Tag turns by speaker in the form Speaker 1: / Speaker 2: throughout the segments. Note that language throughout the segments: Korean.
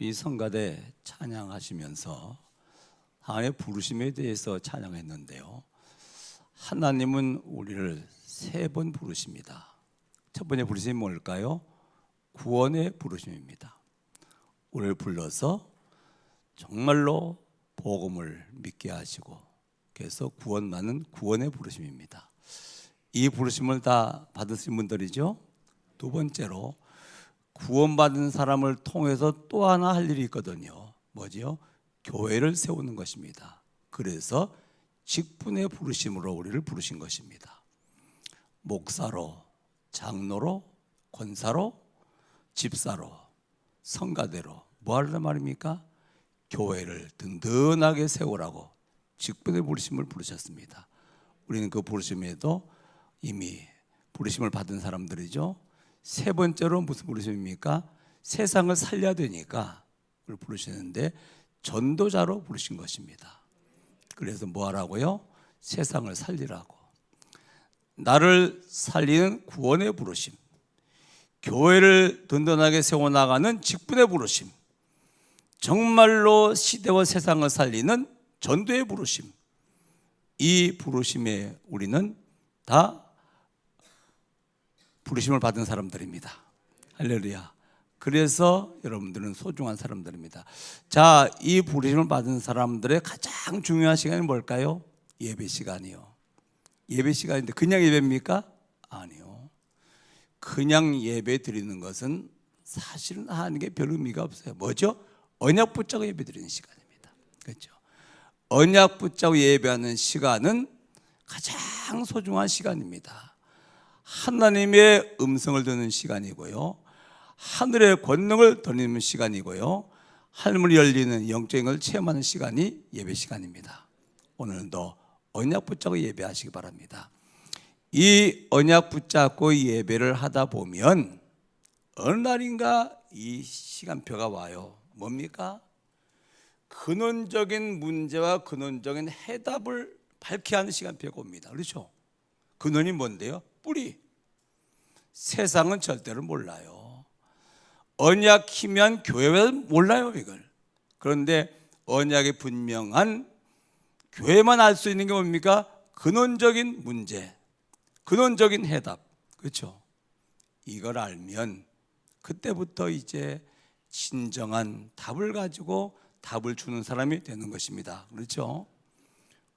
Speaker 1: 이 성가대 찬양하시면서 하나님의 부르심에 대해서 찬양했는데요. 하나님은 우리를 세 번 부르십니다. 첫 번째 부르심이 뭘까요? 구원의 부르심입니다. 우리를 불러서 정말로 복음을 믿게 하시고 그래서 구원받는 구원의 부르심입니다. 이 부르심을 다 받으신 분들이죠. 두 번째로 구원받은 사람을 통해서 또 하나 할 일이 있거든요. 뭐지요? 교회를 세우는 것입니다. 그래서 직분의 부르심으로 우리를 부르신 것입니다. 목사로, 장로로, 권사로, 집사로, 성가대로 뭐 하려는 말입니까? 교회를 든든하게 세우라고 직분의 부르심을 부르셨습니다. 우리는 그 부르심에도 이미 부르심을 받은 사람들이죠. 세 번째로 무슨 부르심입니까? 세상을 살려야 되니까 우리를 부르시는데 전도자로 부르신 것입니다. 그래서 뭐 하라고요? 세상을 살리라고. 나를 살리는 구원의 부르심, 교회를 든든하게 세워나가는 직분의 부르심, 정말로 시대와 세상을 살리는 전도의 부르심, 이 부르심에 우리는 다 부르심을 받은 사람들입니다. 할렐루야. 그래서 여러분들은 소중한 사람들입니다. 자, 이 부르심을 받은 사람들의 가장 중요한 시간이 뭘까요? 예배 시간이요. 예배 시간인데 그냥 예배입니까? 아니요. 그냥 예배 드리는 것은 사실은 하는 게 별 의미가 없어요. 뭐죠? 언약 붙잡고 예배 드리는 시간입니다. 그렇죠? 언약 붙잡고 예배하는 시간은 가장 소중한 시간입니다. 하나님의 음성을 듣는 시간이고요, 하늘의 권능을 드리는 시간이고요, 하늘문이 열리는 영적인 걸 체험하는 시간이 예배 시간입니다. 오늘도 언약 붙잡고 예배하시기 바랍니다. 이 언약 붙잡고 예배를 하다 보면 어느 날인가 이 시간표가 와요. 뭡니까? 근원적인 문제와 근원적인 해답을 밝혀야 하는 시간표가 옵니다. 그렇죠? 근원이 뭔데요? 뿌리. 세상은 절대로 몰라요. 언약이면 교회는 몰라요, 이걸. 그런데 언약이 분명한 교회만 알 수 있는 게 뭡니까? 근원적인 문제, 근원적인 해답. 그렇죠? 이걸 알면 그때부터 이제 진정한 답을 가지고 답을 주는 사람이 되는 것입니다. 그렇죠?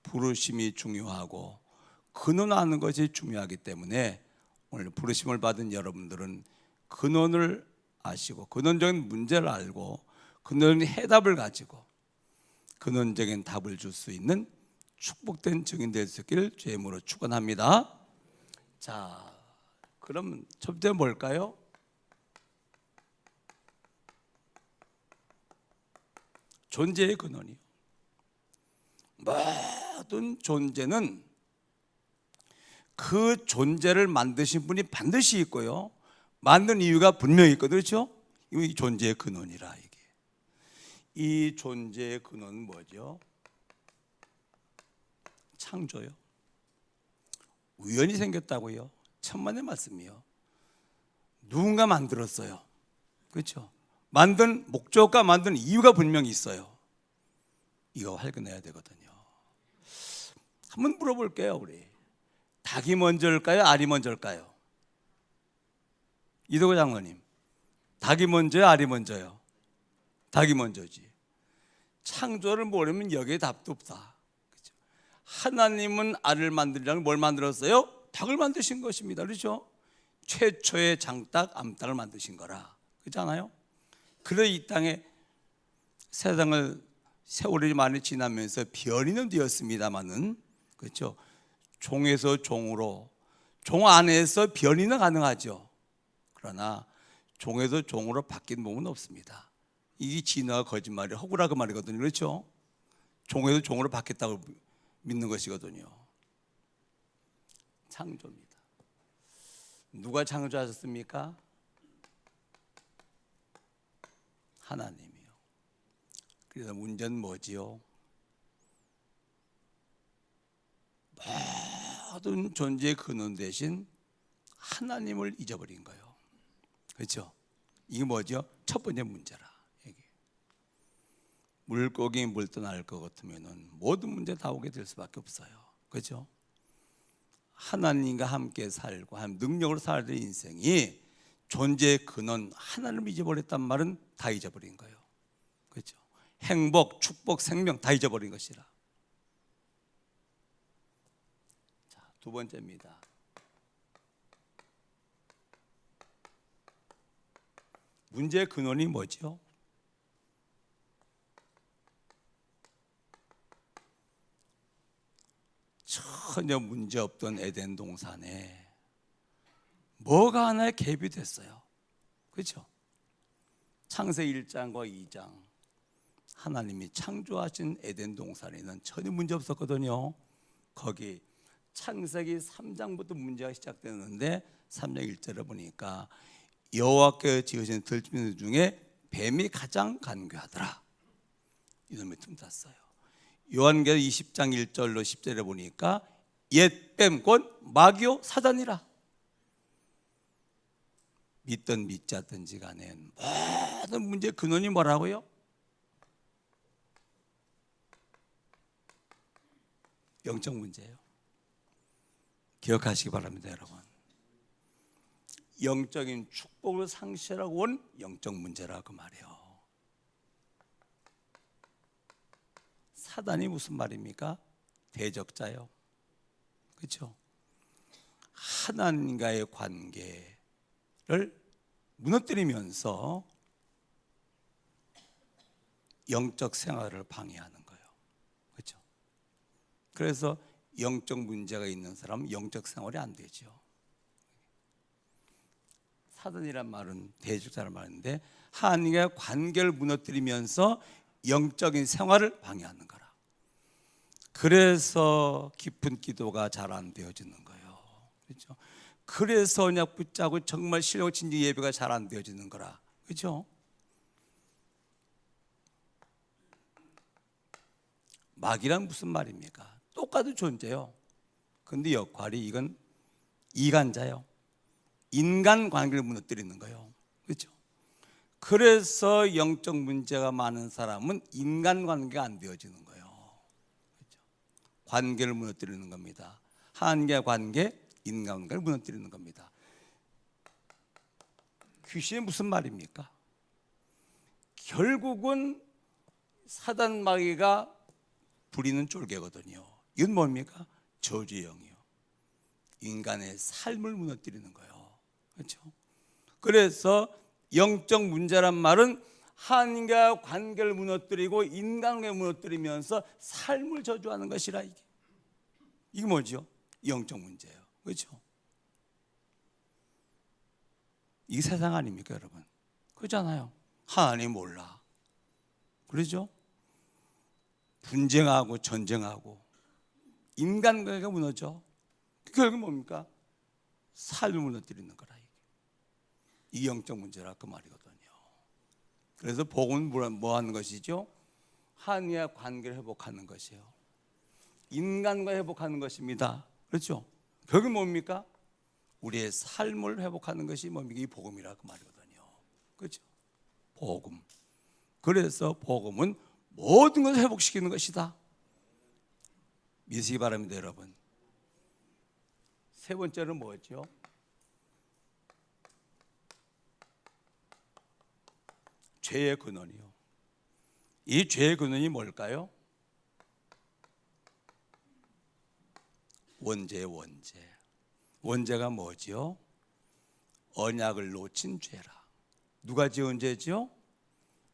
Speaker 1: 부르심이 중요하고 근원 아는 것이 중요하기 때문에 오늘 부르심을 받은 여러분들은 근원을 아시고 근원적인 문제를 알고 근원적인 해답을 가지고 근원적인 답을 줄 수 있는 축복된 증인 될 수 있기를 주의 이름으로 축원합니다. 자, 그럼 첫 번째 뭘까요? 존재의 근원이요. 모든 존재는 그 존재를 만드신 분이 반드시 있고요, 만든 이유가 분명히 있거든요. 그렇죠? 이 존재의 근원이라. 이게 이 존재의 근원은 뭐죠? 창조요. 우연히 생겼다고요? 천만의 말씀이요. 누군가 만들었어요. 그렇죠? 만든 목적과 만든 이유가 분명히 있어요. 이거 활용해야 되거든요. 한번 물어볼게요. 우리 닭이 먼저일까요? 알이 먼저일까요? 이도구 장로님, 닭이 먼저요? 알이 먼저요? 닭이 먼저지. 창조를 모르면 여기에 답도 없다. 그렇죠? 하나님은 알을 만들려면 뭘 만들었어요? 닭을 만드신 것입니다. 그렇죠? 최초의 장닭, 암닭을 만드신 거라. 그렇잖아요? 그래 이 땅에 세상을 세월이 많이 지나면서 변이는 되었습니다마는, 그렇죠? 종에서 종으로, 종 안에서 변이는 가능하죠. 그러나 종에서 종으로 바뀐 몸은 없습니다. 이게 진화가 거짓말이 허구라 그 말이거든요. 그렇죠? 종에서 종으로 바뀌었다고 믿는 것이거든요. 창조입니다. 누가 창조하셨습니까? 하나님이요. 그래서 문제는 뭐지요? 모든 존재의 근원 대신 하나님을 잊어버린 거예요. 그렇죠? 이게 뭐죠? 첫 번째 문제라. 물고기 물 떠날 것 같으면은 모든 문제 다 오게 될 수밖에 없어요. 그렇죠? 하나님과 함께 살고 하나님 능력으로 살아야 될 인생이 존재의 근원 하나님을 잊어버렸단 말은 다 잊어버린 거예요. 그렇죠? 행복, 축복, 생명 다 잊어버린 것이라. 자, 두 번째입니다. 문제의 근원이 뭐죠? 전혀 문제 없던 에덴 동산에 뭐가 하나 개입이 됐어요. 그렇죠? 창세기 1장과 2장 하나님이 창조하신 에덴 동산에는 전혀 문제 없었거든요. 거기 창세기 3장부터 문제가 시작되는데 3장 1절에 보니까 여호와께서 지으신 들짐승 중에 뱀이 가장 간교하더라. 이놈이 틈탔어요. 요한계시록 20장 1절로 10절에 보니까 옛 뱀 곧 마귀요 사단이라. 믿든 믿지 않든지 간에 모든 문제의 근원이 뭐라고요? 영적 문제예요. 기억하시기 바랍니다, 여러분. 영적인 축복을 상실하고 온 영적 문제라고 말이에요. 사단이 무슨 말입니까? 대적자요. 그렇죠? 하나님과의 관계를 무너뜨리면서 영적 생활을 방해하는 거예요. 그렇죠? 그래서 영적 문제가 있는 사람은 영적 생활이 안 되죠. 사단이란 말은 대적자란 말인데 하나님과의 관계를 무너뜨리면서 영적인 생활을 방해하는 거라. 그래서 깊은 기도가 잘 안 되어지는 거예요. 그렇죠? 그래서 언약 붙잡고 정말 신령 진지 예배가 잘 안 되어지는 거라. 그렇죠? 마귀란 무슨 말입니까? 똑같은 존재요. 근데 역할이 이건 이간자요. 인간 관계를 무너뜨리는 거예요. 그렇죠? 그래서 영적 문제가 많은 사람은 인간 관계가 안 되어지는 거예요. 그렇죠? 관계를 무너뜨리는 겁니다. 하나님과의 관계, 인간 관계를 무너뜨리는 겁니다. 귀신이 무슨 말입니까? 결국은 사단 마귀가 부리는 쫄개거든요. 이건 뭡니까? 저주의 영이요. 인간의 삶을 무너뜨리는 거예요. 그렇죠? 그래서 영적 문제란 말은 하나님과 관계를 무너뜨리고 인간을 무너뜨리면서 삶을 저주하는 것이라. 이게 뭐죠? 영적 문제예요. 그렇죠? 이게 세상 아닙니까, 여러분? 그렇잖아요. 하나님 몰라. 그러죠? 분쟁하고 전쟁하고 인간관계가 무너져. 결국 뭡니까? 삶을 무너뜨리는 거라. 이 영적 문제라 그 말이거든요. 그래서 복음은 뭐 하는 것이죠? 하나님과 관계를 회복하는 것이에요. 인간과 회복하는 것입니다. 그렇죠? 결국 뭡니까? 우리의 삶을 회복하는 것이 뭡니까? 이 복음이라 그 말이거든요. 그렇죠? 복음. 그래서 복음은 모든 것을 회복시키는 것이다. 믿으시기 바랍니다, 여러분. 세 번째는 뭐였죠? 죄의 근원이요. 이 죄의 근원이 뭘까요? 원죄의 원죄. 원죄가 뭐지요? 언약을 놓친 죄라. 누가 지은 죄지요?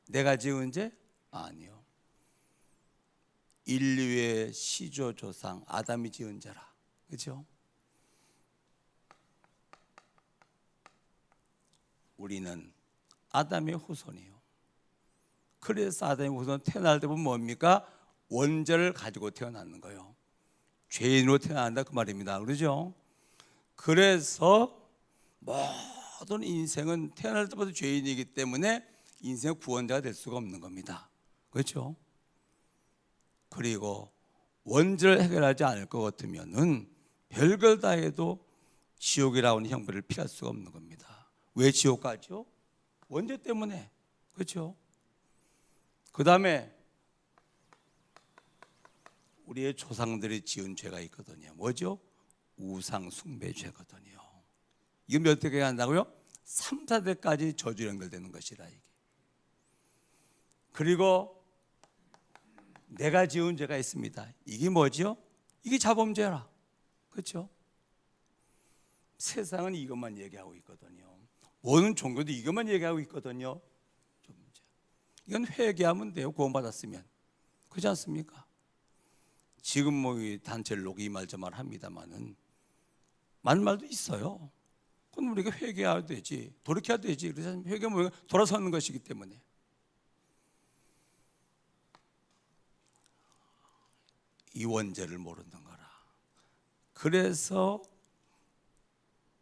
Speaker 1: 내가 지은 죄? 아니요. 인류의 시조 조상 아담이 지은 죄라. 그렇죠? 우리는 아담의 후손이요. 그래서 아담의 후손 태어날 때 보면 뭡니까? 원죄를 가지고 태어나는 거예요. 죄인으로 태어난다 그 말입니다. 그렇죠? 그래서 모든 인생은 태어날 때부터 죄인이기 때문에 인생의 구원자가 될 수가 없는 겁니다. 그렇죠? 그리고 원죄를 해결하지 않을 것 같으면은 별걸 다 해도 지옥이라고 하는 형벌을 피할 수가 없는 겁니다. 왜 지옥 가죠? 원죄 때문에. 그렇죠? 그 다음에 우리의 조상들이 지은 죄가 있거든요. 뭐죠? 우상 숭배 죄거든요. 이거 몇 대가 한다고요? 3, 4대까지 저주 연결되는 것이라 이게. 그리고 내가 지은 죄가 있습니다. 이게 뭐죠? 이게 자범죄라. 그렇죠? 세상은 이것만 얘기하고 있거든요. 모든 종교도 이것만 얘기하고 있거든요. 이건 회개하면 돼요. 구원받았으면. 그렇지 않습니까? 지금 뭐 단체를 놓고 이 말 저 말 합니다만은 많은 말도 있어요. 그럼 우리가 회개해야 되지, 돌이켜야 되지. 그래서 회개하면 돌아서는 것이기 때문에. 이 원죄를 모르는 거라. 그래서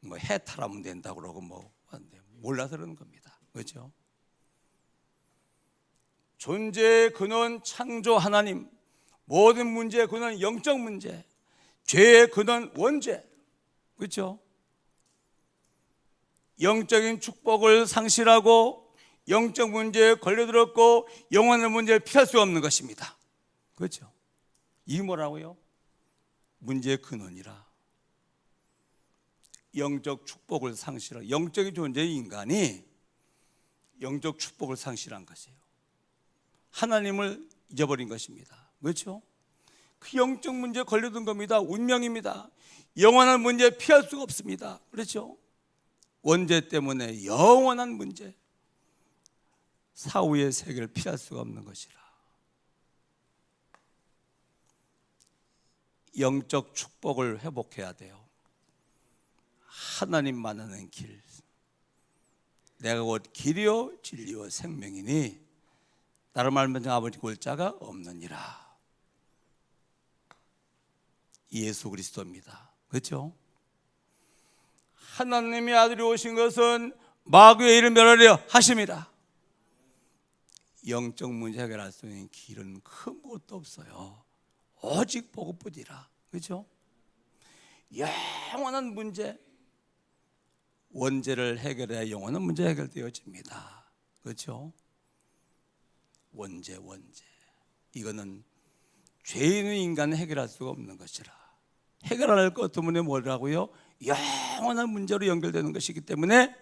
Speaker 1: 뭐 해탈하면 된다고 그러고 뭐 몰라서 그러는 겁니다. 그렇죠? 존재의 근원 창조 하나님, 모든 문제의 근원 영적 문제, 죄의 근원 원죄. 그렇죠? 영적인 축복을 상실하고 영적 문제에 걸려들었고 영원한 문제를 피할 수 없는 것입니다. 그렇죠? 이게 뭐라고요? 문제의 근원이라. 영적 축복을 상실한, 영적인 존재의 인간이 영적 축복을 상실한 것이에요. 하나님을 잊어버린 것입니다. 그렇죠? 그 영적 문제에 걸려든 겁니다. 운명입니다. 영원한 문제 피할 수가 없습니다. 그렇죠? 원죄 때문에 영원한 문제, 사후의 세계를 피할 수가 없는 것이라. 영적 축복을 회복해야 돼요. 하나님만 아는 길, 내가 곧 길이요 진리요 생명이니 다른 말하면 아버지 볼 자가 없느니라. 예수 그리스도입니다. 그렇죠? 하나님의 아들이 오신 것은 마귀의 일을 멸하려 하심이라. 영적 문제 해결할 수 있는 길은 큰 것도 없어요. 오직 복음뿐이라. 그렇죠? 영원한 문제, 원죄를 해결해야 영원한 문제 해결되어집니다. 그렇죠? 원죄. 이거는 죄 있는 인간은 해결할 수가 없는 것이라. 해결할 것 때문에 뭐라고요? 영원한 문제로 연결되는 것이기 때문에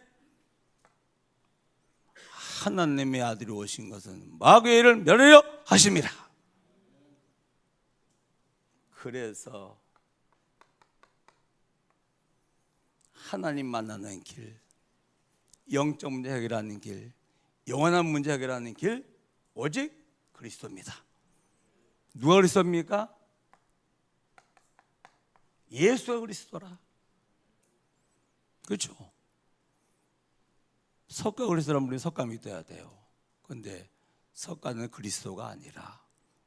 Speaker 1: 하나님의 아들이 오신 것은 마귀의 일을 멸하려 하심이라. 그래서 하나님 만나는 길, 영적 문제 해결하는 길, 영원한 문제 해결하는 길, 오직 그리스도입니다. 누가 그리스도입니까? 예수가 그리스도라. 그렇죠? 석가 그리스도라면 우리 석가 믿어야 돼요. 그런데 석가는 그리스도가 아니라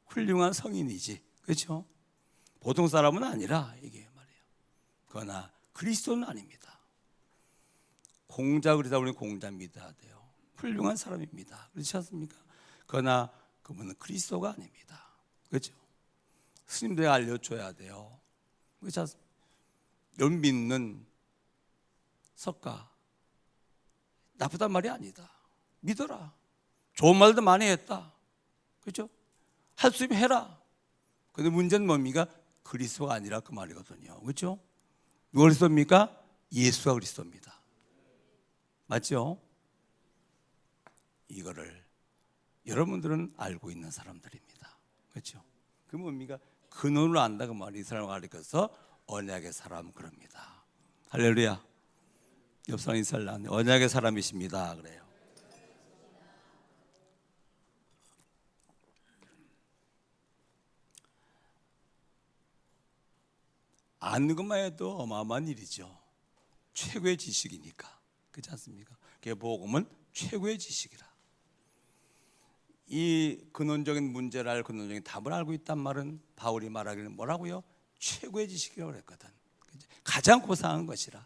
Speaker 1: 훌륭한 성인이지. 그렇죠? 보통 사람은 아니라 이게 말이에요. 그러나 그리스도는 아닙니다. 공자 그리다 우리는 공자 믿어야 돼요. 훌륭한 사람입니다. 그렇지 않습니까? 그러나 그분은 그리스도가 아닙니다. 그렇죠? 스님들이 알려줘야 돼요. 그렇지 않습니까? 열 믿는 석가 나쁘단 말이 아니다. 믿어라. 좋은 말도 많이 했다. 그렇죠? 할 수 있으면 해라. 그런데 문제는 뭡니까? 그리스도가 아니라 그 말이거든요. 그렇죠? 누가 그리스도입니까? 예수가 그리스도입니다. 맞죠? 이거를 여러분들은 알고 있는 사람들입니다. 그렇죠? 그 뭡니까? 근원으로 안다 그 말이 이 사람을 가리켜서 언약의 사람 그럽니다. 할렐루야. 옆 사람 인사를 나누네. 언약의 사람이십니다. 그래요. 아는 것만 해도 어마어마한 일이죠. 최고의 지식이니까. 그렇지 않습니까? 그게 복음은 최고의 지식이라. 이 근원적인 문제를 알 근원적인 답을 알고 있단 말은 바울이 말하기는 뭐라고요? 최고의 지식이라고 그랬거든. 가장 고상한 것이라.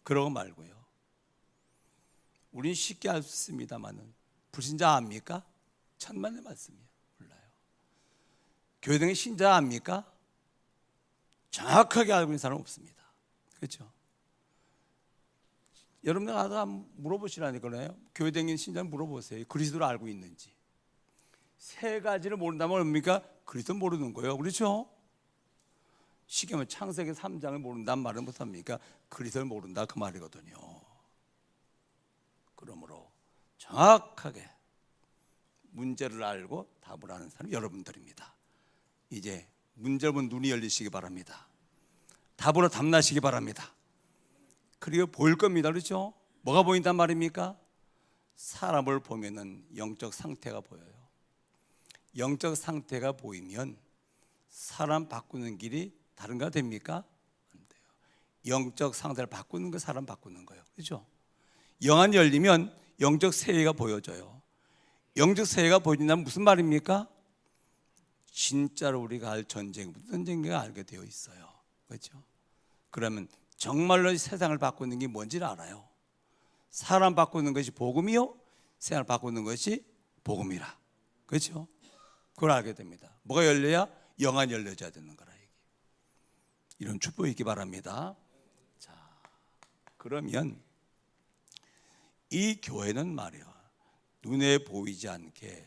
Speaker 1: 그러고 말고요. 우리는 쉽게 알 수 있습니다만은 불신자 압니까? 천만의 말씀이에요. 몰라요. 교회 의 신자 압니까? 정확하게 알고 있는 사람은 없습니다. 그렇죠? 여러분들 하다 물어보시라니까요. 교회 다니는 신자는 물어보세요. 그리스도를 알고 있는지. 세 가지를 모른다면 뭡니까? 그리스도 모르는 거예요. 그렇죠? 쉽게 말하면 창세기 3장을 모른다는 말은 못합니까? 그리스도를 모른다 그 말이거든요. 그러므로 정확하게 문제를 알고 답을 아는 사람이 여러분들입니다. 이제 문제를 보면 눈이 열리시기 바랍니다. 답으로 답나시기 바랍니다. 그리고 보일 겁니다. 그렇죠? 뭐가 보인단 말입니까? 사람을 보면은 영적 상태가 보여요. 영적 상태가 보이면 사람 바꾸는 길이 다른가 됩니까? 안 돼요. 영적 상태를 바꾸는 거 사람 바꾸는 거예요. 그렇죠? 영안이 열리면 영적 세계가 보여져요. 영적 세계가 보여진다면 무슨 말입니까? 진짜로 우리가 할 전쟁, 무슨 전쟁인가 알게 되어 있어요. 그렇죠? 그러면 정말로 세상을 바꾸는 게 뭔지를 알아요. 사람 바꾸는 것이 복음이요, 세상을 바꾸는 것이 복음이라. 그렇죠? 그걸 알게 됩니다. 뭐가 열려야? 영안이 열려져야 되는 거라. 이런 축복이 있기 바랍니다. 자, 그러면 이 교회는 말이야, 눈에 보이지 않게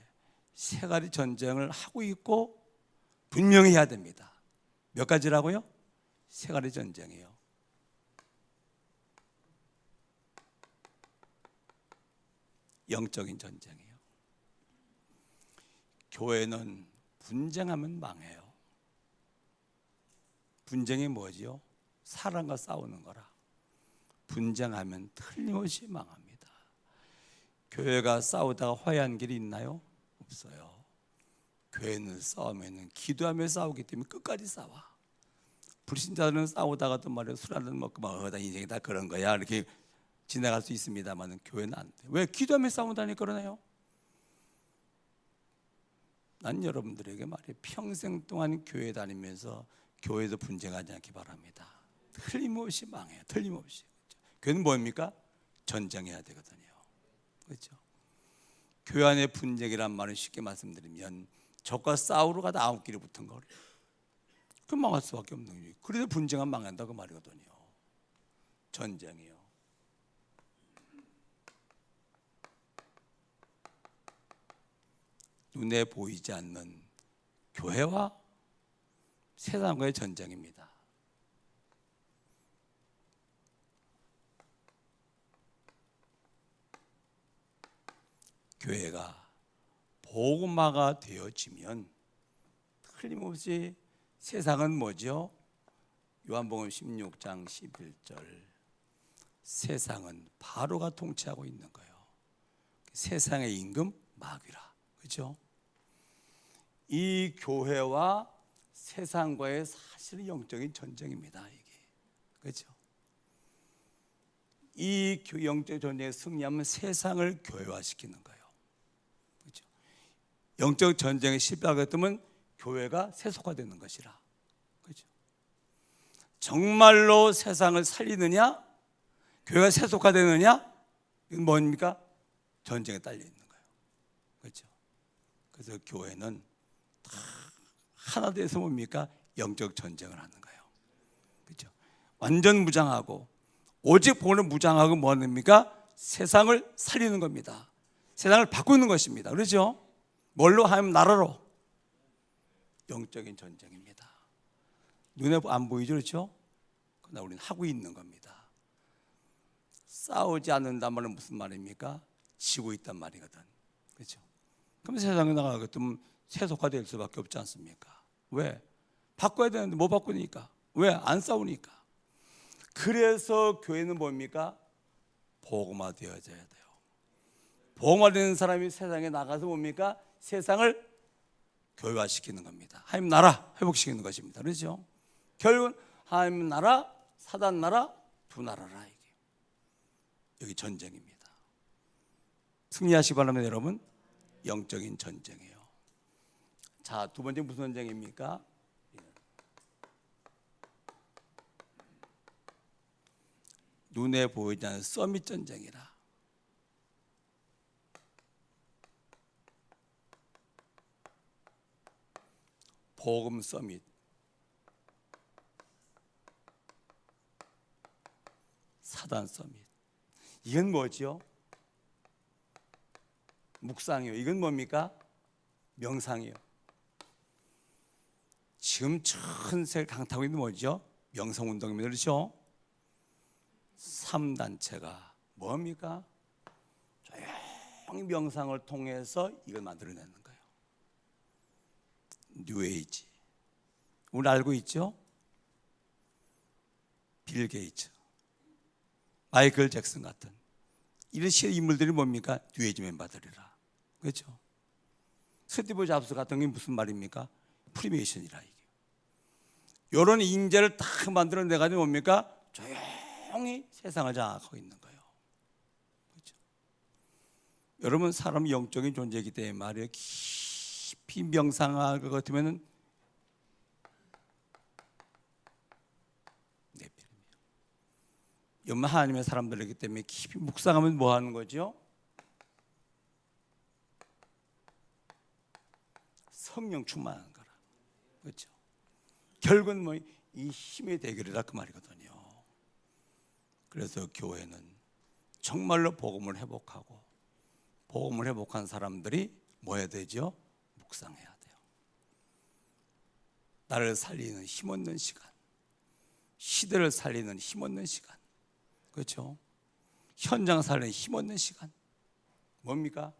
Speaker 1: 세 가지 전쟁을 하고 있고 분명히 해야 됩니다. 몇 가지라고요? 세 가지 전쟁이에요. 영적인 전쟁이에요. 교회는 분쟁하면 망해요. 분쟁이 뭐지요? 사람과 싸우는 거라. 분쟁하면 틀림없이 망합니다. 교회가 싸우다가 화해한 길이 있나요? 없어요. 교회는 싸우면 기도하며 싸우기 때문에 끝까지 싸워. 불신자들은 싸우다가도 말이야 술 한잔 먹고 막 인생이 다 그런 거야 이렇게 지나갈 수 있습니다만 교회는 안 돼. 왜? 기도하며 싸운다니 그러네요. 난 여러분들에게 말이야 평생 동안 교회 다니면서 교회도 분쟁하지 않기 바랍니다. 틀림없이 망해요. 틀림없이. 교회는 뭡니까? 전쟁해야 되거든요. 그렇죠? 교회 안의 분쟁이란 말은 쉽게 말씀드리면 적과 싸우러 가다 아홉 길이 붙은 거예요. 그럼 망할 수밖에 없는 거예요. 그래도 분쟁은 망한다고 말이거든요. 전쟁이요. 눈에 보이지 않는 교회와 세상과의 전쟁입니다. 교회가 복음화가 되어지면 틀림없이 세상은 뭐죠? 요한복음 16장 11절 세상은 바로가 통치하고 있는 거예요. 세상의 임금 마귀라. 그렇죠? 이 교회와 세상과의 사실은 영적인 전쟁입니다. 이게 그렇죠? 이 영적 전쟁에 승리하면 세상을 교회화시키는 거예요. 그렇죠? 영적 전쟁에 실패하게 되면 교회가 세속화되는 것이라. 그렇죠? 정말로 세상을 살리느냐, 교회가 세속화되느냐, 이건 뭡니까? 전쟁에 딸려 있는 거예요. 그렇죠? 그래서 교회는 다 하나 돼서 뭡니까? 영적 전쟁을 하는 거예요. 그렇죠? 완전 무장하고 오직 복음을 무장하고 뭐 합니까? 세상을 살리는 겁니다. 세상을 바꾸는 것입니다. 그렇죠? 뭘로 하면 나라로 영적인 전쟁입니다. 눈에 안 보이죠, 그렇죠? 그러나 우리는 하고 있는 겁니다. 싸우지 않는단 말은 무슨 말입니까? 지고 있단 말이거든. 그렇죠? 그럼 세상에 나가겠다면 세속화될 수밖에 없지 않습니까? 왜? 바꿔야 되는데 못 바꾸니까. 왜? 안 싸우니까. 그래서 교회는 뭡니까? 복음화 되어져야 돼요. 복음화되는 사람이 세상에 나가서 뭡니까? 세상을 교회화시키는 겁니다. 하나님 나라 회복시키는 것입니다. 그렇죠? 결국은 하나님 나라, 사단 나라, 두 나라라 이게. 여기 전쟁입니다. 승리하시기 바랍니다, 여러분. 영적인 전쟁이에요. 자, 두 번째 무슨 전쟁입니까? 눈에 보이지 않는 서밋 전쟁이라. 복음 서밋. 사단 서밋. 이건 뭐지요? 묵상이요. 이건 뭡니까? 명상이요. 지금 전세 강타고 있는 뭐죠? 명성운동입니다. 그렇죠? 3단체가 뭡니까? 조용히 명상을 통해서 이걸 만들어내는 거예요. 뉴에이지. 우리 알고 있죠? 빌 게이츠, 마이클 잭슨 같은 이런 인물들이 뭡니까? 뉴에이지 멤버들이라. 그렇죠? 스티브 잡스 같은 게 무슨 말입니까? 프리메이션이라. 이게 이런 인재를 딱 만들어내가지고 뭡니까? 조용히 세상을 장악하고 있는 거예요. 그렇죠? 여러분, 사람이 영적인 존재이기 때문에 말이에요. 깊이 명상할 것 같으면은 연마 하나님의 사람들이기 때문에 깊이 묵상하면 뭐 하는 거죠? 성령 충만한 거라. 그렇죠? 결국은 뭐 이 힘의 대결이라 그 말이거든요. 그래서 교회는 정말로 복음을 회복하고 복음을 회복한 사람들이 뭐 해야 되죠? 묵상해야 돼요. 나를 살리는 힘없는 시간, 시대를 살리는 힘없는 시간, 그렇죠? 현장 살리는 힘없는 시간 뭡니까?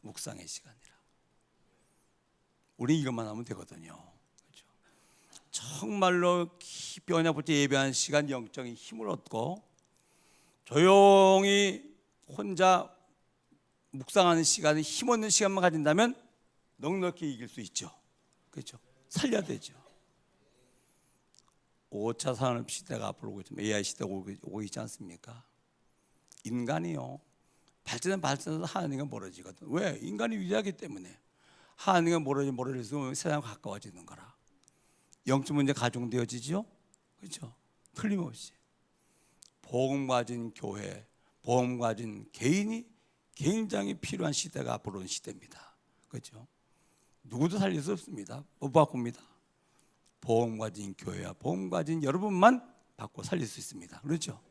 Speaker 1: 묵상의 시간이라. 우리 이것만 하면 되거든요. 그렇죠? 정말로 깊이 언약 붙여 예배하는 시간, 영적인 힘을 얻고 조용히 혼자 묵상하는 시간에 힘없는 시간만 가진다면 넉넉히 이길 수 있죠. 그렇죠? 살려야 되죠. 5차 산업 시대가 앞으로 오고 있지만 AI 시대가 오고 있지 않습니까? 인간이요, 발전해서 하나님과 멀어지거든. 왜? 인간이 위대하기 때문에. 하나님과 멀어질수록 세상과 가까워지는 거라. 영적 문제 가중되어지죠. 그렇죠? 틀림없이 복음 가진 교회, 복음 가진 개인이 굉장히 필요한 시대가 앞으로 온 시대입니다. 그렇죠? 누구도 살릴 수 없습니다. 못 바꿉니다. 복음 가진 교회와 복음 가진 여러분만 받고 살릴 수 있습니다. 그렇죠?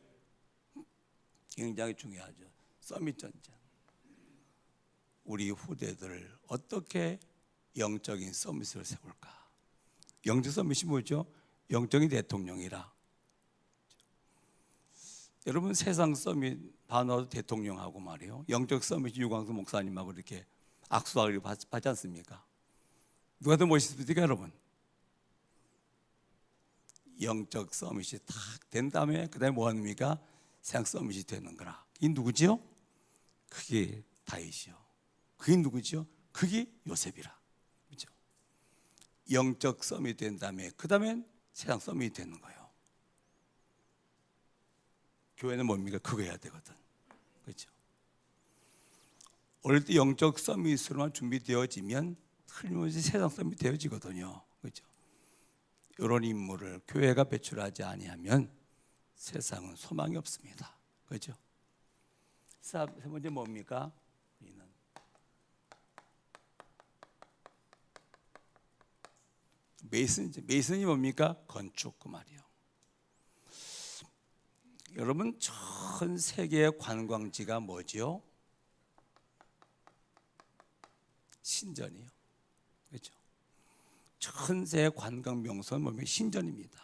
Speaker 1: 굉장히 중요하죠. 서밋 전쟁. 우리 후대들을 어떻게 영적인 서밋을 세울까? 영적 서밋이 뭐죠? 영적인 대통령이라. 여러분, 세상 서밋 반어도 대통령하고 말이에요. 영적 서밋 유광수 목사님하고 이렇게 악수하기를 받지 않습니까? 누가 더 멋있습니까, 여러분? 영적 서밋이 딱 된 다음에 그 다음에 뭐 합니까? 세상 서밋이 되는 거라. 이 누구지요? 그게 다윗이요. 그게 누구지요? 그게 요셉이라. 그렇죠? 영적 서밋이 된 다음에 그 다음에 세상 서밋이 되는 거예요. 교회는 뭡니까? 그거 해야 되거든. 그렇죠? 어릴 때 영적 서밋으로만 준비되어지면 틀림없이 세상 서밋이 되어지거든요. 그렇죠? 이런 인물을 교회가 배출하지 아니하면 세상은 소망이 없습니다. 그렇죠? 세 번째 뭡니까? 우리는 메이슨이 뭡니까? 건축, 그 말이요. 여러분, 전 세계의 관광지가 뭐죠? 신전이요. 그렇죠? 전 세계 관광 명소는 뭐면 신전입니다.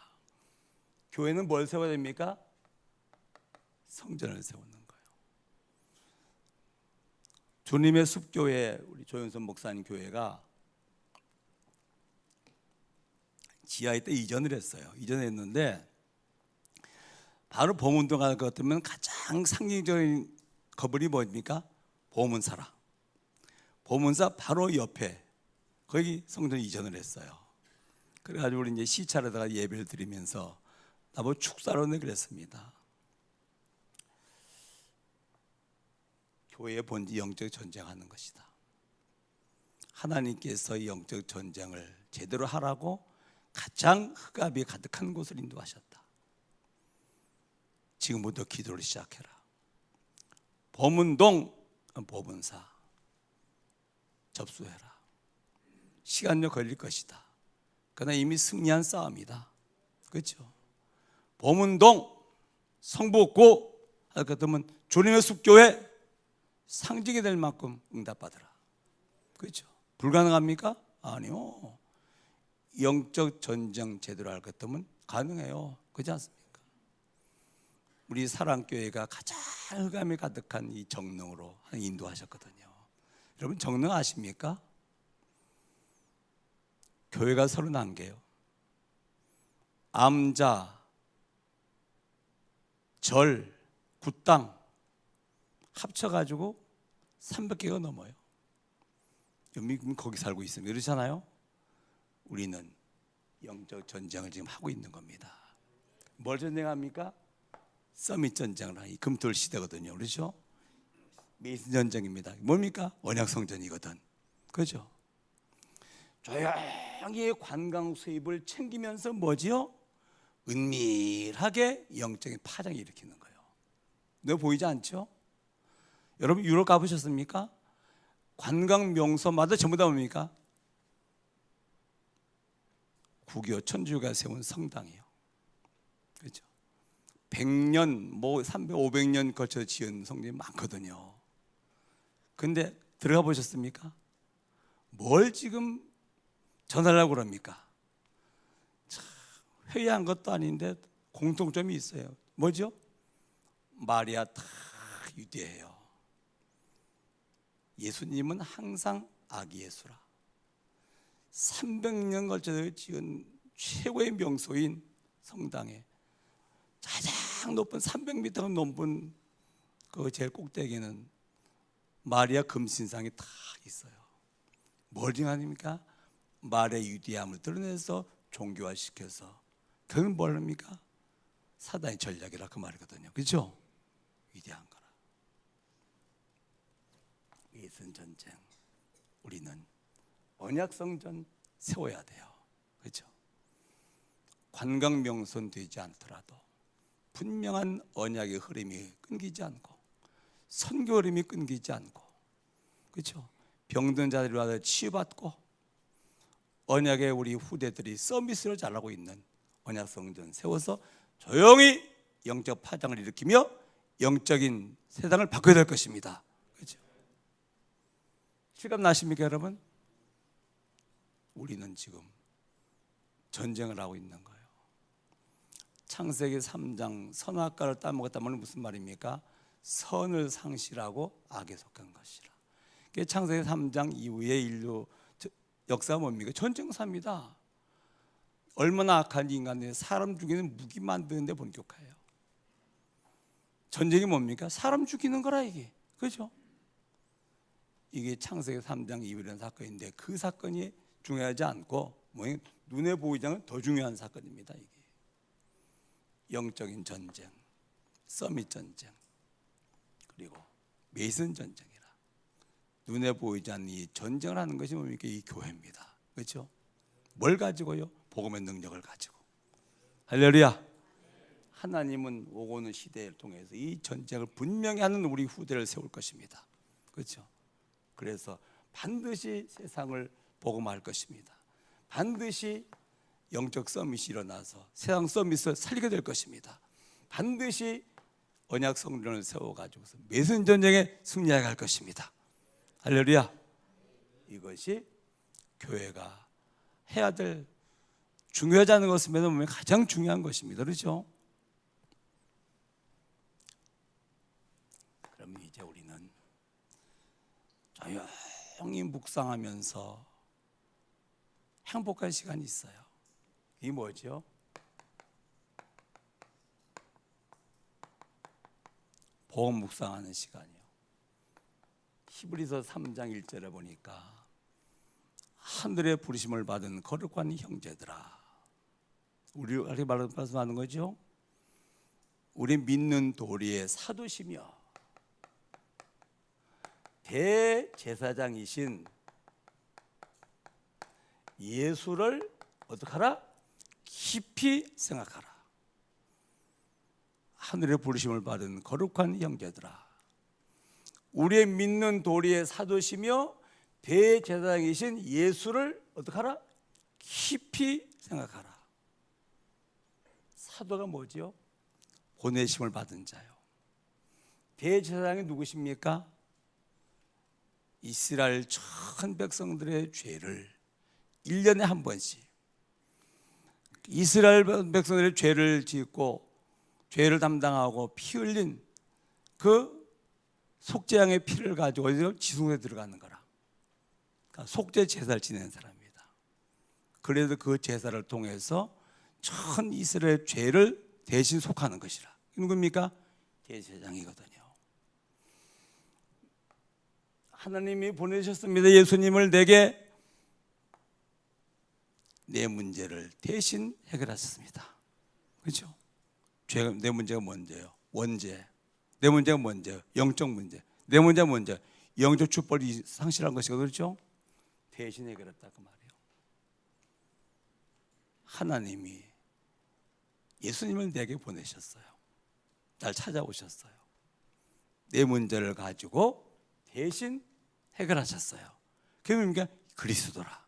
Speaker 1: 교회는 뭘 세워야 됩니까? 성전을 세우는 거예요. 주님의 숲교회, 우리 조윤선 목사님 교회가 지하에 때 이전을 했어요. 이전했는데 바로 보문동 갈 것 같으면 가장 상징적인 건물이 뭡니까? 보문사라. 보문사 바로 옆에 거기 성전 이전을 했어요. 그래가지고 우리 이제 시찰에다가 예배를 드리면서 나보고 축사로는 그랬습니다. 교회의 본질 영적 전쟁하는 것이다. 하나님께서 영적 전쟁을 제대로 하라고 가장 흑암이 가득한 곳을 인도하셨다. 지금부터 기도를 시작해라. 보문동 보문사 접수해라. 시간도 걸릴 것이다. 그러나 이미 승리한 싸움이다. 그렇죠? 보문동 성북고 할 것 같으면 주님의 숲교회 상징이 될 만큼 응답받으라. 그렇죠? 불가능합니까? 아니요. 영적 전쟁 제대로 할 것 같으면 가능해요. 그렇지 않습니까? 우리 사랑교회가 가장 흑암이 가득한 이 정릉으로 인도하셨거든요. 여러분 정릉 아십니까? 교회가 31개요. 암자, 절, 굿당 합쳐가지고 300개가 넘어요. 여러분 거기 살고 있으면 그렇잖아요. 우리는 영적 전쟁을 지금 하고 있는 겁니다. 뭘 전쟁합니까? 서밋 전쟁을 하니 금토일 시대거든요. 그렇죠? 메이슨 전쟁입니다. 뭡니까? 언약성전이거든. 그렇죠? 조용히 관광 수입을 챙기면서 뭐지요? 은밀하게 영적인 파장을 일으키는 거예요. 너 보이지 않죠? 여러분 유럽 가보셨습니까? 관광 명소마다 전부 다 뭡니까? 국유 천주교가 세운 성당이에요. 그렇죠? 100년, 뭐 300, 500년 거쳐 지은 성당이 많거든요. 근데 들어가 보셨습니까? 뭘 지금 전하려고 그럽니까? 참 회의한 것도 아닌데 공통점이 있어요. 뭐죠? 마리아 다 유대예요. 예수님은 항상 아기 예수라. 300년 걸쳐 지은 최고의 명소인 성당에 가장 높은 300m 높은 그 제일 꼭대기는 마리아 금신상이 다 있어요. 뭘 증언합니까? 마리아 유대함을 드러내서 종교화시켜서 그건 뭘 합니까? 사단의 전략이라 그 말이거든요. 그렇죠? 위대한 거라. 예선 전쟁. 우리는 언약성전 세워야 돼요. 그렇죠? 관광 명소는 되지 않더라도 분명한 언약의 흐름이 끊기지 않고 선교 흐름이 끊기지 않고, 그렇죠? 병든 자들이 와서 치유받고 언약의 우리 후대들이 서비스를 잘하고 있는 언약성전 세워서 조용히 영적 파장을 일으키며 영적인 세상을 바꿔야 될 것입니다. 그렇죠? 실감 나십니까, 여러분? 우리는 지금 전쟁을 하고 있는 거예요. 창세기 3장 선악과를 따먹었다면 무슨 말입니까? 선을 상실하고 악에 속한 것이라. 창세기 3장 이후에 인류 역사가 뭡니까? 전쟁사입니다. 얼마나 악한 인간들이 사람 죽이는 무기 만드는 데 본격화해요. 전쟁이 뭡니까? 사람 죽이는 거라 이게. 그렇죠? 이게 창세기 3장 이후에 일어난 사건인데 그 사건이 중요하지 않고 눈에 보이지 않는 더 중요한 사건입니다. 이게 영적인 전쟁, 서밋 전쟁, 그리고 메이슨 전쟁이라. 눈에 보이지 않는 이 전쟁을 하는 것이 뭡니까? 이 교회입니다. 그렇죠? 뭘 가지고요? 복음의 능력을 가지고. 할렐루야. 하나님은 오고는 시대를 통해서 이 전쟁을 분명히 하는 우리 후대를 세울 것입니다. 그렇죠? 그래서 반드시 세상을 복음화할 것입니다. 반드시 영적 서밋이 일어나서 세상 서밋을 살리게 될 것입니다. 반드시 언약 성전을 세워가지고서 메이슨 전쟁에 승리하게 할 것입니다. 할렐루야. 이것이 교회가 해야 될 중요하지 않은 것은 보면 가장 중요한 것입니다. 그렇죠? 그럼 이제 우리는 조용히 묵상하면서 행복한 시간이 있어요. 이게 뭐죠? 복음 묵상하는 시간이요. 히브리서 3장 1절에 보니까 하늘의 부르심을 받은 거룩한 형제들아. 우리가 이렇게 말씀하는 거죠. 우리 믿는 도리의 사도시며 대제사장이신 예수를 어떻게 하라? 깊이 생각하라. 하늘의 부르심을 받은 거룩한 형제들아, 우리의 믿는 도리의 사도시며 대제사장이신 예수를 어떻게 하라? 깊이 생각하라. 사도가 뭐지요? 보내심을 받은 자요. 대제사장이 누구십니까? 이스라엘 전 백성들의 죄를 1년에 한 번씩 이스라엘 백성들의 죄를 짓고 죄를 담당하고 피 흘린 그 속죄양의 피를 가지고 어디서 지성소에 들어가는 거라. 그러니까 속죄 제사를 지내는 사람입니다. 그래도 그 제사를 통해서 전 이스라엘 죄를 대신 속하는 것이라. 누굽니까? 대제사장이거든요. 하나님이 보내셨습니다. 예수님을 내게 내 문제를 대신 해결하셨습니다. 그렇죠? 죄가 내 문제가 뭔데요? 원죄. 내 문제가 뭔데요? 영적 문제. 내 문제가 뭔데요? 영적 축복을 상실한 것이거든요. 그렇죠? 대신 해결했다 그 말이에요. 하나님이 예수님을 내게 보내셨어요. 날 찾아오셨어요. 내 문제를 가지고 대신 해결하셨어요. 그게 뭡니까? 그리스도라.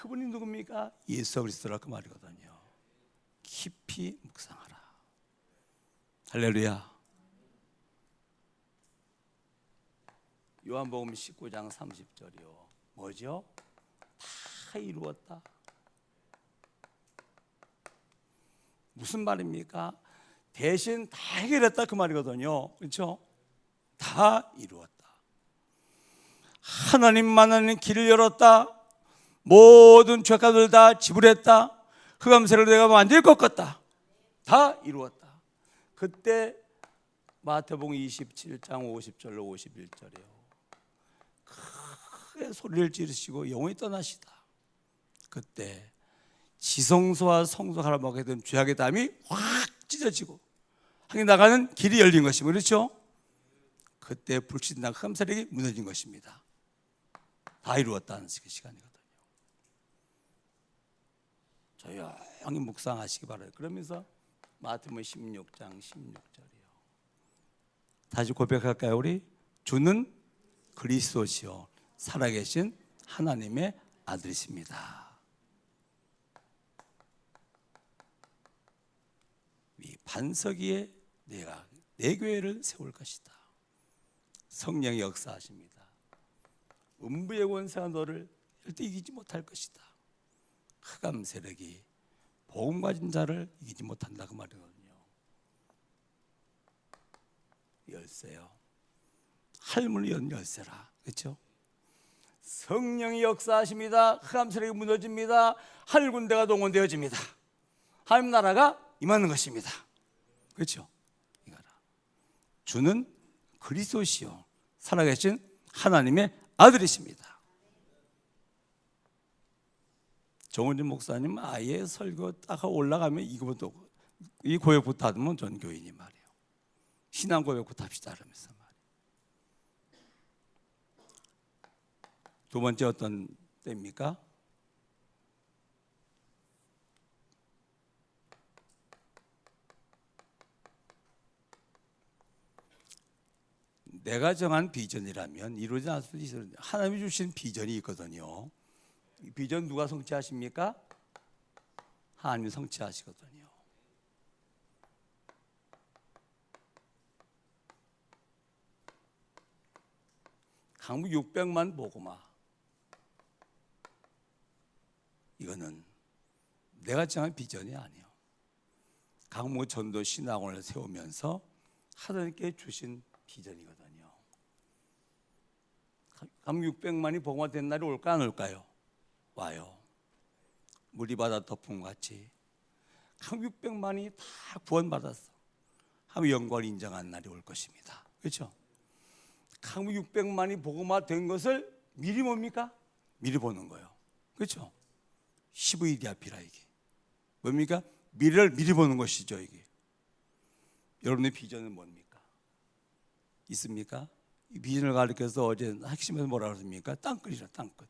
Speaker 1: 그분이 누굽니까? 예수 그리스도라 그 말이거든요. 깊이 묵상하라. 할렐루야. 요한복음 19장 30절이요. 뭐죠? 다 이루었다. 무슨 말입니까? 대신 다 해결했다 그 말이거든요. 그렇죠? 다 이루었다. 하나님만은 길을 열었다. 모든 죄값을 다 지불했다. 흑암세를 내가 만질 것 같다. 다 이루었다. 그때 마태복음 27장 50절로 51절이요. 크게 소리를 지르시고 영원히 떠나시다. 그때 지성소와 성소 갈아먹게 된 죄악의 담이 확 찢어지고 하게 나가는 길이 열린 것입니다. 그렇죠? 그때 불신당 흑암세력이 무너진 것입니다. 다 이루었다는 시간이거든요. 조용히 묵상하시기 바라요. 그러면서 마태복음 16장 16절이요. 다시 고백할까요? 우리 주는 그리스도시요 살아계신 하나님의 아들이십니다. 이 반석 위에 내가 내 교회를 세울 것이다. 성령이 역사하십니다. 음부의 권세가 너를 절대 이기지 못할 것이다. 흑암 세력이 복음 가진 자를 이기지 못한다 그 말이거든요. 열쇠요. 할문을 연 열쇠라. 그렇죠? 성령이 역사하십니다. 흑암 세력이 무너집니다. 하늘 군대가 동원되어집니다. 하나님 나라가 임하는 것입니다. 그렇죠? 이거라. 주는 그리스도시요 살아계신 하나님의 아들이십니다. 정원진 목사님 아예 설교 딱 올라가면 이거부터 이 고백부터 하면 전 교인이 말이에요. 신앙 고백부터 합시다 그러면서 말이에요. 두 번째 어떤 때입니까? 내가 정한 비전이라면 이루어지지 않을 수도 있어요. 하나님이 주신 비전이 있거든요. 이 비전 누가 성취하십니까? 하나님이 성취하시거든요. 강북 600만 보고마 이거는 내가 정한 비전이 아니에요. 강북 전도 신학원을 세우면서 하나님께 주신 비전이거든요. 강북 600만이 복음화 된 날이 올까 안 올까요? 와요. 물이 바다 덮음같이 강북 600만이 다 구원받았어. 하면 영광을 인정한 날이 올 것입니다. 그렇죠? 강북 600만이 복음화 된 것을 미리 뭡니까? 미리 보는 거예요. 그렇죠? 시브이디아피라 이게 뭡니까? 미래를 미리 보는 것이죠. 이게 여러분의 비전은 뭡니까? 있습니까? 이 비전을 가르쳐서 어제 핵심에서 뭐라 그랬습니까? 땅끝이라 땅끝.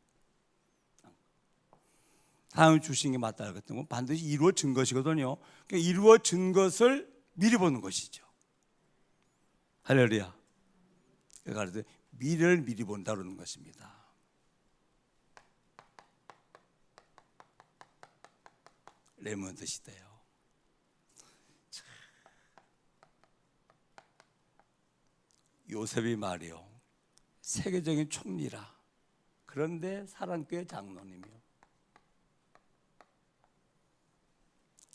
Speaker 1: 하나님 주신 게 맞다 그랬던 건 반드시 이루어진 것이거든요. 그러니까 이루어진 것을 미리 보는 것이죠. 할렐루야. 그래서 미래를 미리 본다 그러는 것입니다. 레몬드 시대요. 요셉이 말이요 세계적인 총리라. 그런데 사랑교회 장로님이요.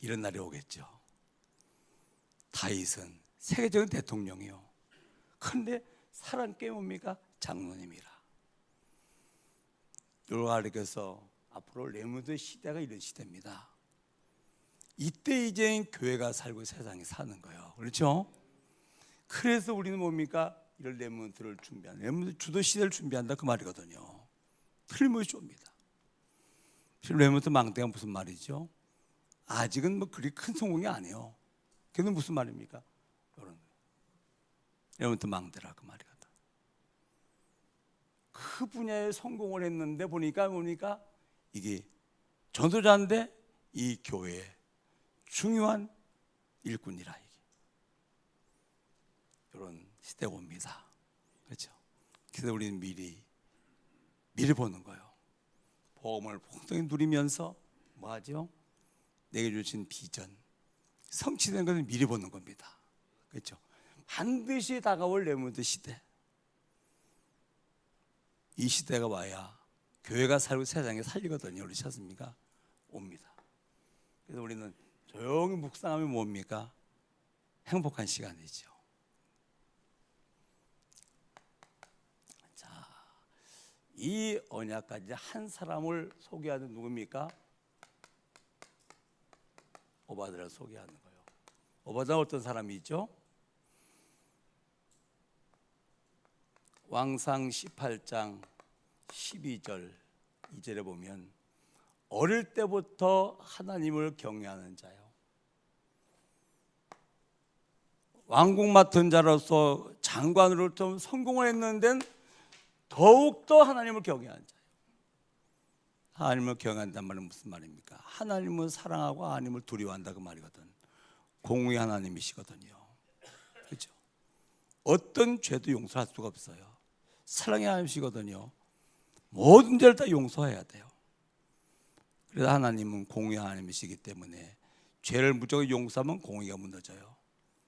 Speaker 1: 이런 날이 오겠죠. 다윗은 세계적인 대통령이요. 그런데 사람께 뭡니까? 장로님이라. 요르가리께서 앞으로 레몬드 시대가 이런 시대입니다. 이때 이제 교회가 살고 세상이 사는 거예요. 그렇죠? 그래서 우리는 뭡니까? 이런 레몬드를 준비하는, 레몬드 주도 시대를 준비한다 그 말이거든요. 틀림없이 옵니다. 레몬드 망대가 무슨 말이죠? 아직은 뭐 그리 큰 성공이 아니에요. 그게 무슨 말입니까? 이런 레몬드 망대라 그 말이거든. 그 분야에 성공을 했는데 보니까 이게 전도자인데 이 교회의 중요한 일꾼이라 이게. 이런 시대가 옵니다. 그렇죠? 그래서 우리는 미리 보는 거예요. 복음을 풍성히 누리면서 뭐하죠? 내게 주신 비전, 성취된 것을 미리 보는 겁니다. 그렇죠? 반드시 다가올 레몬드 시대. 이 시대가 와야 교회가 살고 세상에 살리거든요. 그렇지 않습니까? 옵니다. 그래서 우리는 조용히 묵상하면 뭡니까? 행복한 시간이죠. 자, 이 언약까지 한 사람을 소개하는 누굽니까? 오바댜를 소개하는 거예요. 오바댜는 어떤 사람이죠? 왕상 18장 12절 2절에 보면 어릴 때부터 하나님을 경외하는 자요. 왕국 맡은 자로서 장관으로 좀 성공을 했는데 더욱더 하나님을 경외하는 자예요. 하나님을 경외한다는 말은 무슨 말입니까? 하나님을 사랑하고 하나님을 두려워한다 그 말이거든. 공의 하나님이시거든요. 그렇죠? 어떤 죄도 용서할 수가 없어요. 사랑의 하나님이시거든요. 모든 죄를 다 용서해야 돼요. 그래서 하나님은 공의 하나님이시기 때문에 죄를 무조건 용서하면 공의가 무너져요.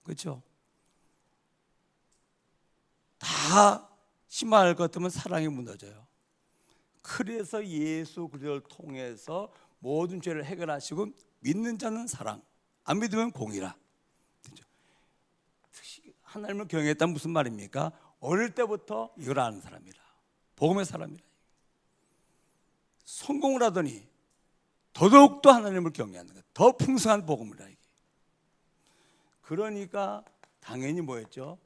Speaker 1: 그렇죠? 다 심할 것 같으면 사랑이 무너져요. 그래서 예수 그리스도를 통해서 모든 죄를 해결하시고 믿는 자는 사랑, 안 믿으면 공의라. 하나님을 경외했다는 무슨 말입니까? 어릴 때부터 이걸 아는 사람이라, 복음의 사람이라. 성공을 하더니 더더욱더 하나님을 경외하는 것, 더 풍성한 복음이라. 이게. 그러니까 당연히 뭐였죠?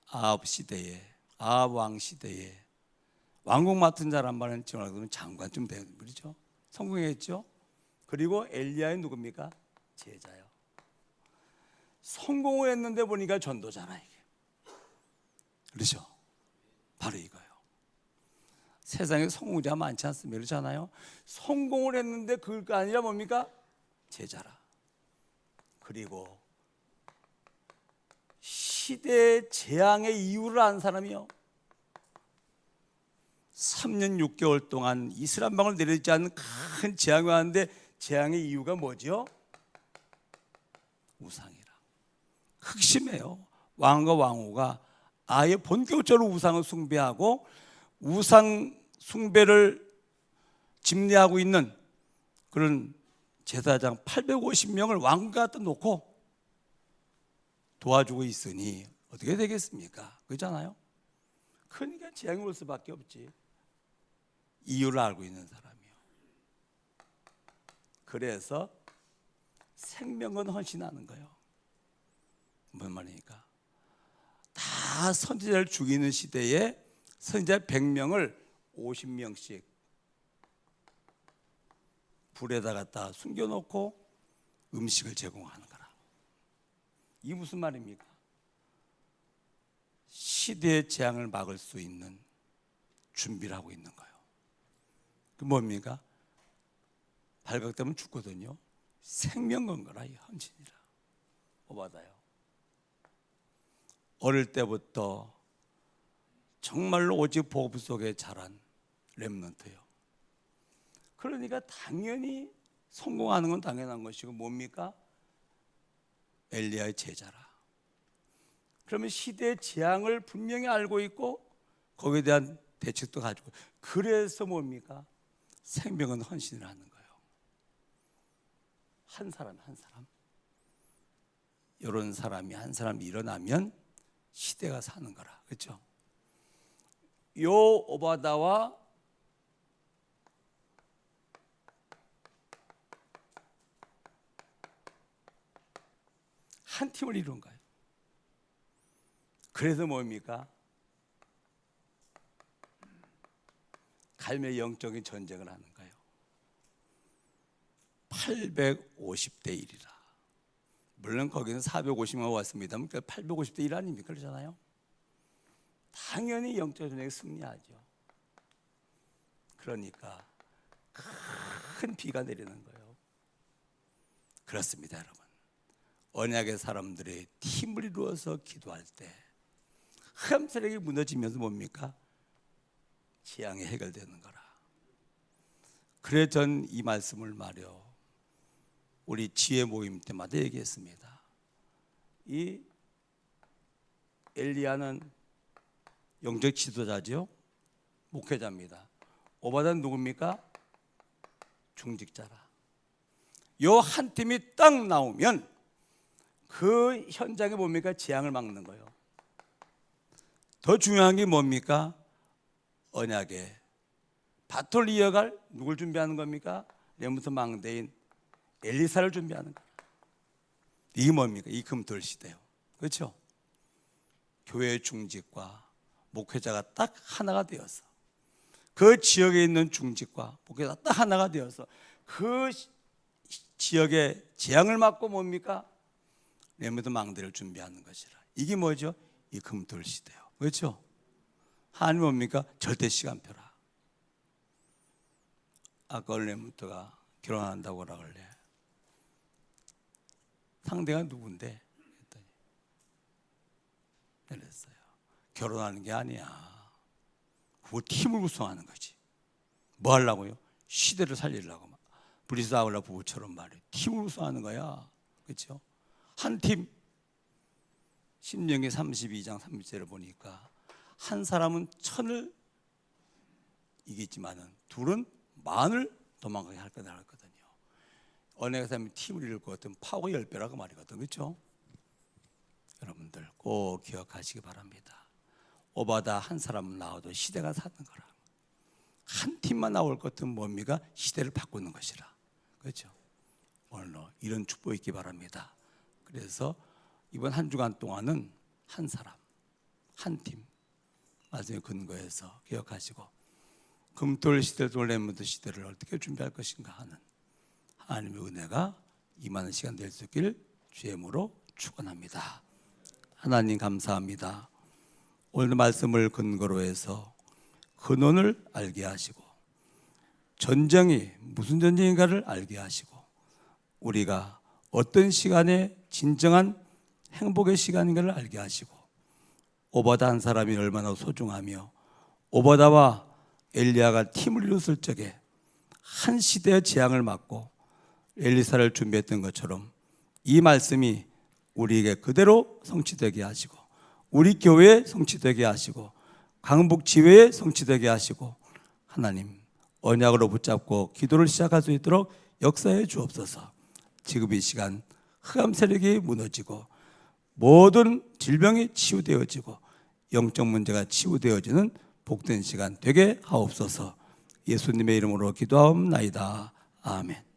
Speaker 1: 아합 시대에, 아합 왕 시대에 왕국 맡은 자란 말은 지금 장관쯤 되는 거죠. 성공했죠. 그리고 엘리야의 누굽니까? 제자요. 성공을 했는데 보니까 전도잖아 이게. 그렇죠? 바로 이거예요. 세상에 성공자가 많지 않습니까? 그렇잖아요. 성공을 했는데 그게 아니라 뭡니까? 제자라. 그리고 시대의 재앙의 이유를 아는 사람이요. 3년 6개월 동안 이슬 한 방울 내리지 않는 큰 재앙이 왔는데 재앙의 이유가 뭐죠? 우상이라. 극심해요. 왕과 왕후가 아예 본격적으로 우상을 숭배하고 우상 숭배를 집례하고 있는 그런 제사장 850명을 왕과 갖다 놓고 도와주고 있으니 어떻게 되겠습니까? 그렇잖아요. 그러니까 재앙이 올 수밖에 없지. 이유를 알고 있는 사람이요. 그래서 생명은 헌신하는 거예요. 무슨 말입니까? 다 선지자를 죽이는 시대에 선지자 100명을 50명씩 불에다 갖다 숨겨놓고 음식을 제공하는 거라. 이게 무슨 말입니까? 시대의 재앙을 막을 수 있는 준비를 하고 있는 거예요. 그 뭡니까? 발각되면 죽거든요. 생명 건 거라. 이 헌신이라. 받아요. 어릴 때부터 정말로 오직 복음 속에 자란 렘넌트예요. 그러니까 당연히 성공하는 건 당연한 것이고 뭡니까? 엘리야의 제자라. 그러면 시대의 재앙을 분명히 알고 있고 거기에 대한 대책도 가지고, 그래서 뭡니까? 생명은 헌신을 하는 거예요. 한 사람 이런 사람이 한 사람이 일어나면 시대가 사는 거라. 그렇죠? 요 오바다와 한 팀을 이룬 거예요. 그래서 뭡니까? 갈매 영적인 전쟁을 하는 거예요. 850대 1이라. 물론 거기는 450만 왔습니다만 850대 1 아닙니까? 그러잖아요. 당연히 영적 전쟁에 승리하죠. 그러니까 큰 비가 내리는 거예요. 그렇습니다, 여러분. 언약의 사람들의 팀을 이루어서 기도할 때 흑암 세력이 무너지면서 뭡니까? 재앙이 해결되는 거라. 그래 전 이 말씀을 말이요, 우리 지혜 모임 때마다 얘기했습니다. 이 엘리야는 영적 지도자죠. 목회자입니다. 오바다는 누굽니까? 중직자라. 요 한 팀이 딱 나오면 그 현장에 뭡니까? 재앙을 막는 거예요. 더 중요한 게 뭡니까? 언약에 바톨 이어갈 누굴 준비하는 겁니까? 레몬트 망대인 엘리사를 준비하는 거예요. 이게 뭡니까? 이 금토일 시대요. 그렇죠? 교회 중직과 목회자가 딱 하나가 되어서 그 지역에 있는 중직과 목회자가 딱 하나가 되어서 그 지역의 재앙을 막고 뭡니까? 레몬트 망대를 준비하는 것이라. 이게 뭐죠? 이 금토일 시대요. 그렇죠? 하나님 뭡니까? 절대 시간표라. 아까 레몬트가 결혼한다고 하라 그래. 상대가 누군데? 했더니 그랬어요. 결혼하는 게 아니야. 그거 팀을 구성하는 거지. 뭐 하려고요? 시대를 살리려고. 브리스 아울라 부부처럼 말이에요. 팀을 구성하는 거야. 그렇죠? 한 팀. 신명기 32장 30절을 보니까 한 사람은 1000을 이기지만은 둘은 10,000을 도망가게 할 거다 했거든요. 언약의 사람이 팀을 이룰 것 같으면 파워 10배라고 말이거든. 그렇죠? 여러분들 꼭 기억하시기 바랍니다. 오바다 한 사람은 나와도 시대가 사는 거라. 한 팀만 나올 것 같으면 뭡니까? 시대를 바꾸는 것이라. 그렇죠? 오늘도 이런 축복이 있기 바랍니다. 그래서 이번 한 주간 동안은 한 사람, 한 팀 말씀에 근거해서 기억하시고 금토일 시대를 돌레몬트 시대를 어떻게 준비할 것인가 하는 하나님의 은혜가 임하는 시간 될 수 있기를 주의 이름으로 축원합니다. 하나님 감사합니다. 오늘 말씀을 근거로 해서 근원을 알게 하시고 전쟁이 무슨 전쟁인가를 알게 하시고 우리가 어떤 시간에 진정한 행복의 시간인가를 알게 하시고 오바다 한 사람이 얼마나 소중하며 오바다와 엘리야가 팀을 이뤘을 적에 한 시대의 재앙을 막고 엘리사를 준비했던 것처럼 이 말씀이 우리에게 그대로 성취되게 하시고 우리 교회에 성취되게 하시고 강북 지회에 성취되게 하시고 하나님 언약으로 붙잡고 기도를 시작할 수 있도록 역사해 주옵소서. 지금 이 시간 흑암 세력이 무너지고 모든 질병이 치유되어지고 영적 문제가 치유되어지는 복된 시간 되게 하옵소서. 예수님의 이름으로 기도하옵나이다. 아멘.